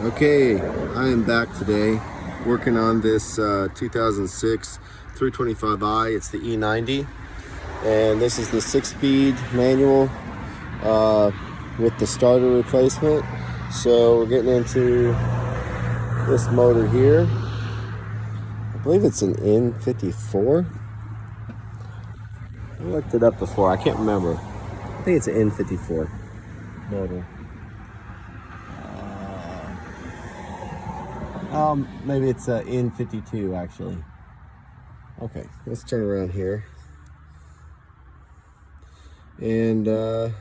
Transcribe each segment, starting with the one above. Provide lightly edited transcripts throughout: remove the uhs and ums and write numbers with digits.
Okay, I am back today working on this 2006 325i. It's the E90, and this is the 6-speed manual with the starter replacement. So we're getting into this motor here. I believe it's an N54. I looked it up before, I can't remember. I think it's an N54 motor. Maybe it's N52 actually. Okay, let's turn around here. And well,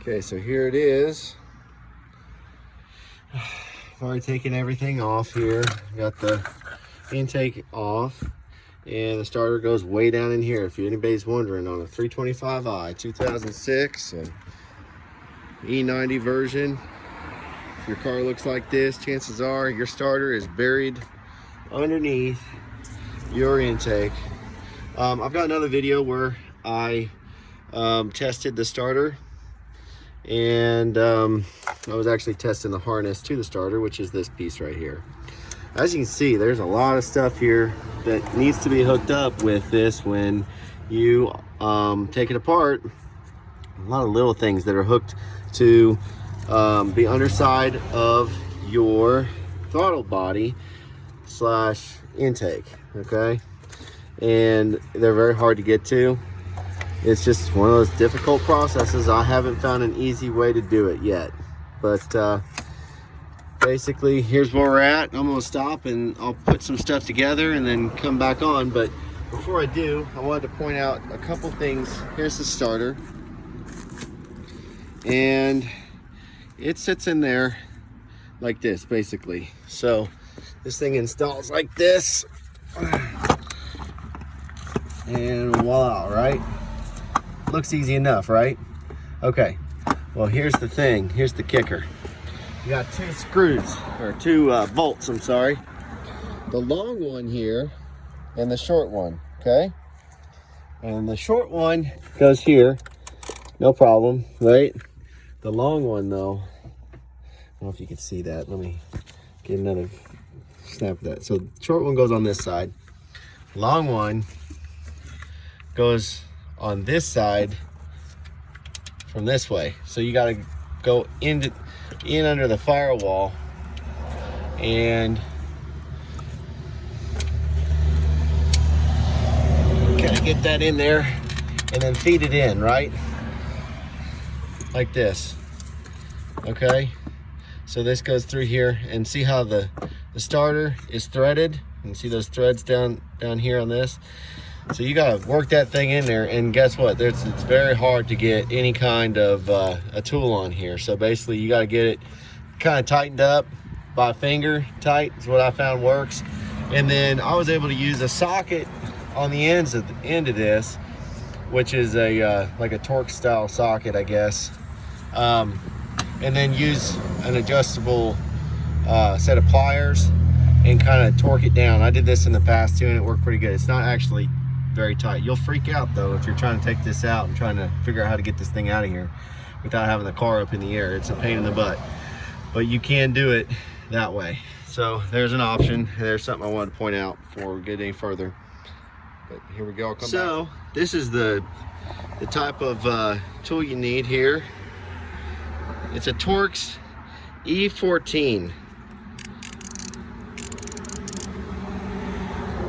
okay, so here it is. I've already taken everything off here. Got the intake off, and the starter goes way down in here. If anybody's wondering, on a 325i 2006 E90 version, if your car looks like this, chances are your starter is buried underneath your intake. I've got another video where I tested the starter, and I was actually testing the harness to the starter, which is this piece right here. As you can see, there's a lot of stuff here that needs to be hooked up with this when you take it apart. A lot of little things that are hooked to the underside of your throttle body slash intake, okay? And they're very hard to get to. It's just one of those difficult processes. I haven't found an easy way to do it yet, but basically here's where we're at. I'm gonna stop and I'll put some stuff together and then come back on. But before I do, I wanted to point out a couple things. Here's the starter, and it sits in there like this basically. So this thing installs like this, and voila, right? Looks easy enough, right? Okay, well, here's the thing. Here's the kicker. You got two screws, or two bolts, I'm sorry. The long one here and the short one, okay? And the short one goes here, no problem, right? The long one though, I don't know if you can see that. Let me get another snap of that. So the short one goes on this side. Long one goes on this side from this way. So you gotta go in under the firewall and kind of get that in there and then feed it in, right? Like this, okay? So this goes through here, and see how the starter is threaded? You can see those threads down here on this. So you gotta work that thing in there, and guess what? It's very hard to get any kind of a tool on here. So basically you gotta get it kind of tightened up by finger tight is what I found works. And then I was able to use a socket on the end of this, which is a like a Torx style socket, I guess. And then use an adjustable set of pliers and kind of torque it down. I did this in the past too, and it worked pretty good. It's not actually very tight. You'll freak out though if you're trying to take this out and trying to figure out how to get this thing out of here without having the car up in the air. It's a pain in the butt, but you can do it that way. So there's an option. There's something I wanted to point out before we get any further. But here we go. I'll come back. This is the type of tool you need here. It's a Torx E14.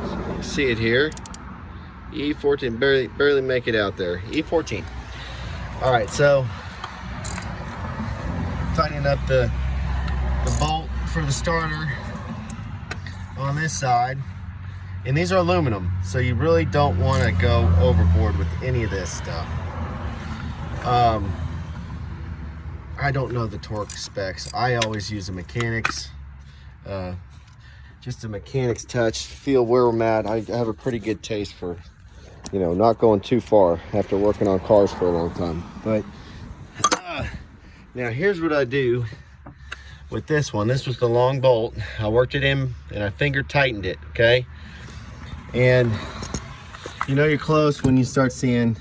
So you see it here. E14, barely make it out there. E14. All right, so tightening up the bolt for the starter on this side, and these are aluminum, so you really don't want to go overboard with any of this stuff. I don't know the torque specs. I always use a mechanics, just a mechanics touch, feel where I'm at. I have a pretty good taste for, you know, not going too far after working on cars for a long time. But now here's what I do with this one. This was the long bolt. I worked it in and I finger tightened it, okay? And you know you're close when you start seeing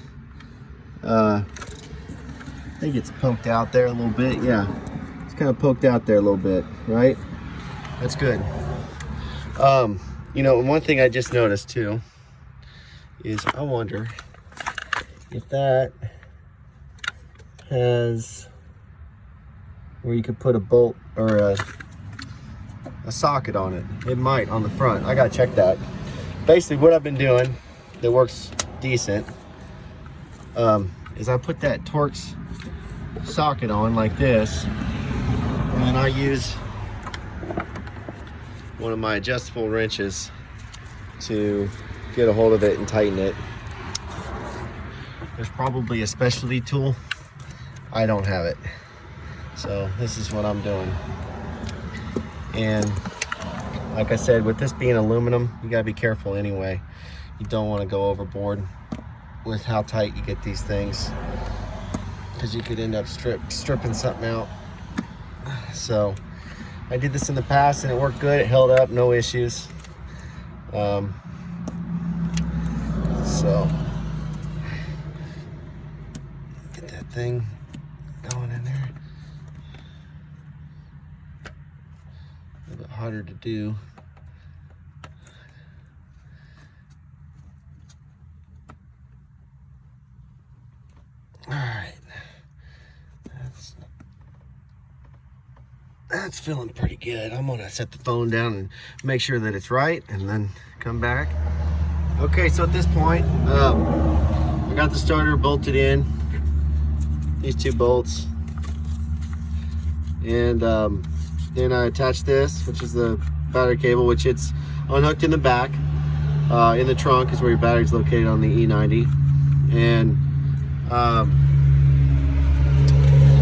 I think it's poked out there a little bit. Yeah, it's kind of poked out there a little bit, right? That's good. You know, one thing I just noticed too is I wonder if that has where you could put a bolt or a socket on it. It might on the front. I gotta check that. Basically what I've been doing that works decent is I put that Torx socket on like this, and then I use one of my adjustable wrenches to get a hold of it and tighten it. There's probably a specialty tool. I don't have it. So this is what I'm doing. And like I said, with this being aluminum, you gotta be careful anyway. You don't want to go overboard with how tight you get these things, because you could end up stripping something out. So I did this in the past and it worked good. It held up, no issues. So get that thing going in there. A little bit harder to do. All right, that's feeling pretty good. I'm gonna set the phone down and make sure that it's right, and then come back. Okay, so at this point, I got the starter bolted in, these two bolts, and then I attached this, which is the battery cable, which it's unhooked in the back. In the trunk is where your battery's located on the e90, and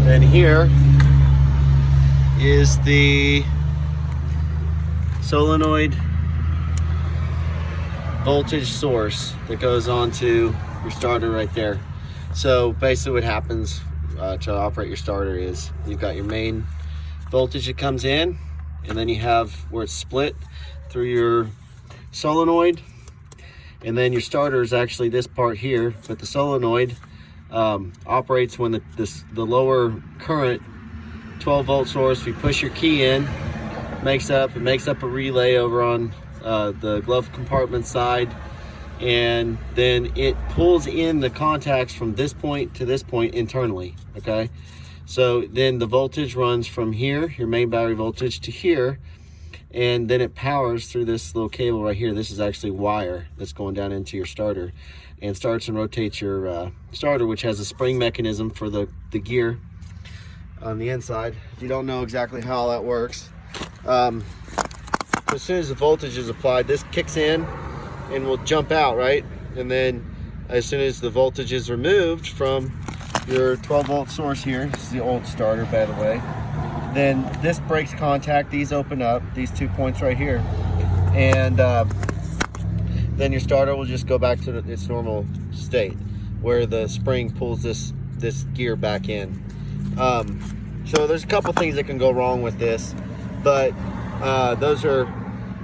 then here is the solenoid voltage source that goes onto your starter right there. So basically what happens to operate your starter is you've got your main voltage that comes in, and then you have where it's split through your solenoid, and then your starter is actually this part here, but the solenoid operates when the lower current 12 volt source, if you push your key in, it makes up a relay over on the glove compartment side, and then it pulls in the contacts from this point to this point internally. Okay, so then the voltage runs from here, your main battery voltage, to here, and then it powers through this little cable right here. This is actually wire that's going down into your starter, and starts and rotates your starter, which has a spring mechanism for the gear on the inside. If you don't know exactly how that works, as soon as the voltage is applied, this kicks in and will jump out, right? And then as soon as the voltage is removed from your 12 volt source here, this is the old starter, by the way, then this breaks contact, these open up, these 2 points right here, and then your starter will just go back to its normal state, where the spring pulls this gear back in. So there's a couple things that can go wrong with this, but those are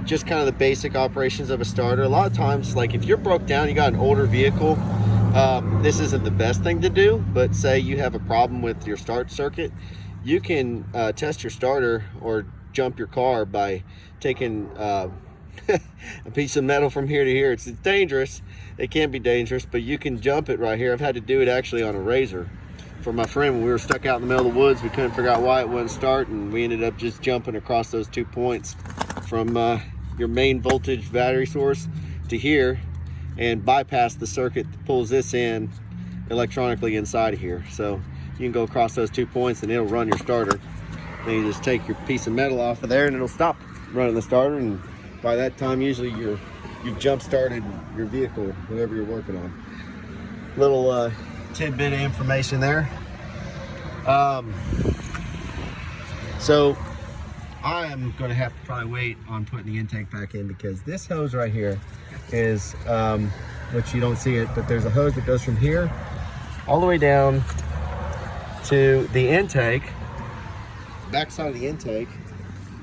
just kind of the basic operations of a starter. A lot of times, like if you're broke down, you got an older vehicle, this isn't the best thing to do, but say you have a problem with your start circuit, you can test your starter or jump your car by taking a piece of metal from here to here. It's dangerous. It can be dangerous, but you can jump it right here. I've had to do it actually on a razor for my friend when we were stuck out in the middle of the woods. We couldn't figure out why it wouldn't start, and we ended up just jumping across those 2 points from your main voltage battery source to here, and bypass the circuit that pulls this in electronically inside of here. So you can go across those 2 points and it'll run your starter. Then you just take your piece of metal off of there and it'll stop running the starter, and by that time usually you've jump started your vehicle, whatever you're working on. Little tidbit of information there. So I am going to have to probably wait on putting the intake back in, because this hose right here is, which you don't see it, but there's a hose that goes from here all the way down to the intake, back side of the intake,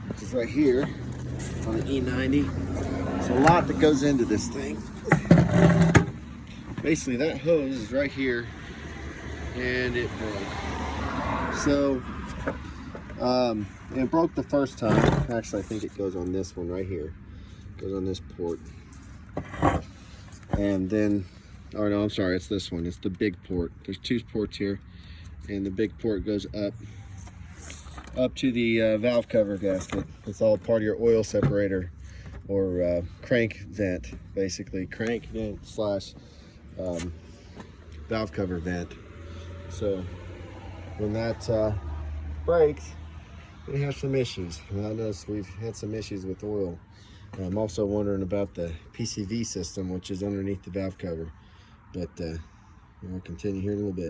which is right here on the E90. There's a lot that goes into this thing. Basically that hose is right here, and it broke. So it broke the first time. Actually, I think it goes on this one right here. It goes on this port. And then, oh no, I'm sorry, it's this one. It's the big port. There's two ports here, and the big port goes up to the valve cover gasket. It's all part of your oil separator, or crank vent, basically. Crank vent slash valve cover vent. So when that breaks, we have some issues. And I noticed we've had some issues with oil. I'm also wondering about the PCV system, which is underneath the valve cover. But we'll continue here in a little bit.